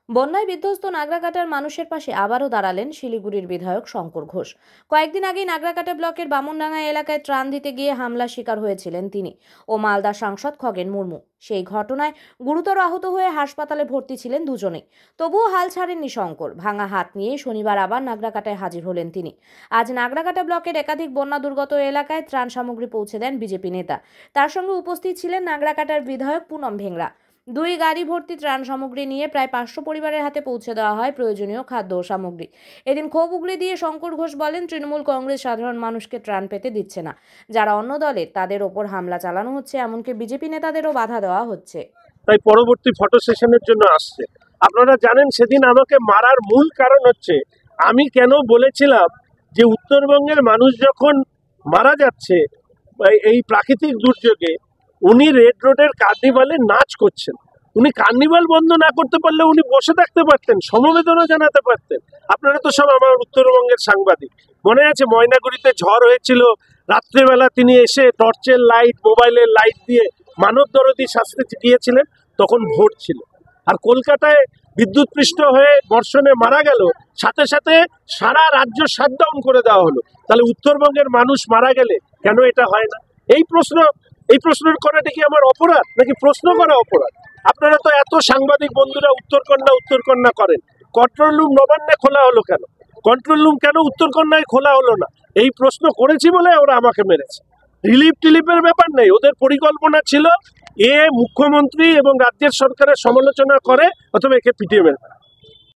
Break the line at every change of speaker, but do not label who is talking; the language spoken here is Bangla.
বন্যায় বিধ্বস্ত নাগরাকাটার মানুষের পাশে আবারও দাঁড়ালেন শিলিগুড়ির বিধায়ক শঙ্কর ঘোষ। কয়েকদিন আগেই নাগরাকাটা ব্লকের বামনডাঙ্গা এলাকায় ত্রাণ দিতে গিয়ে হামলার শিকার হয়েছিলেন তিনি ও মালদা সাংসদ খগেন মুর্মু। সেই ঘটনায় গুরুতর আহত হয়ে হাসপাতালে ভর্তি ছিলেন দুজনেই। তবুও হাল ছাড়েননি শঙ্কর। ভাঙা হাত নিয়ে শনিবার আবার নাগরাকাটায় হাজির হলেন তিনি। আজ নাগরাকাটা ব্লকের একাধিক বন্যা দুর্গত এলাকায় ত্রাণ সামগ্রী পৌঁছে দেন বিজেপি নেতা। তার সঙ্গে উপস্থিত ছিলেন নাগরাকাটার বিধায়ক পুনম ভেংরা। দুই গাড়ি ভর্তি ত্রাণ সামগ্রী নিয়ে প্রায় 500 পরিবারের হাতে পৌঁছে দেওয়া হয় প্রয়োজনীয় খাদ্য সামগ্রী। এদিন ক্ষোভ উগরে দিয়ে শঙ্কর ঘোষ বলেন, তৃণমূল কংগ্রেস সাধারণ মানুষকে ত্রাণ পেতে দিচ্ছে না। যারা অন্য দলের তাদের ওপর হামলা চালানো হচ্ছে, এমনকি বিজেপি নেতাদেরও বাধা দেওয়া হচ্ছে।
তাই পরবর্তী ফটো সেশনের জন্য আসছে। আপনারা জানেন সেদিন আমাকে মারার মূল কারণ হচ্ছে আমি কেন বলেছিলাম যে উত্তরবঙ্গের মানুষ যখন মারা যাচ্ছে এই প্রাকৃতিক দুর্যোগে, উনি রেড রোডের কার্নিভালে নাচ করছেন। উনি কার্নিভাল বন্ধ না করতে পারলে উনি বসে থাকতে পারতেন, সমবেদনা জানাতে পারতেন। আপনারা তো সব আমার উত্তরবঙ্গের সাংবাদিক, মনে আছে ময়নাগুড়িতে ঝড় হয়েছিল, রাত্রেবেলা তিনি এসে টর্চের লাইট, মোবাইলের লাইট দিয়ে মানব দরদি শাস্তি দিয়েছিলেন, তখন ভোট ছিল। আর কলকাতায় বিদ্যুৎপৃষ্ট হয়ে বর্ষণে মারা গেল, সাথে সাথে সারা রাজ্য শাটডাউন করে দেওয়া হলো। তাহলে উত্তরবঙ্গের মানুষ মারা গেলে কেন এটা হয় না? এই প্রশ্নের করাটা কি আমার অপরাধ, নাকি প্রশ্ন করা অপরাধ? আপনারা তো এত সাংবাদিক বন্ধুরা উত্তরকন্যা করেন, কন্ট্রোল রুম নবান্নে খোলা হলো কেন? কন্ট্রোল রুম কেন উত্তরকন্যায় খোলা হলো না? এই প্রশ্ন করেছি বলে ওরা আমাকে মেরেছে। রিলিফ টিলিফের ব্যাপার নেই, ওদের পরিকল্পনা ছিল মুখ্যমন্ত্রী এবং রাজ্যের সরকারের সমালোচনা করে অথবা একে পিটিয়ে মেরে।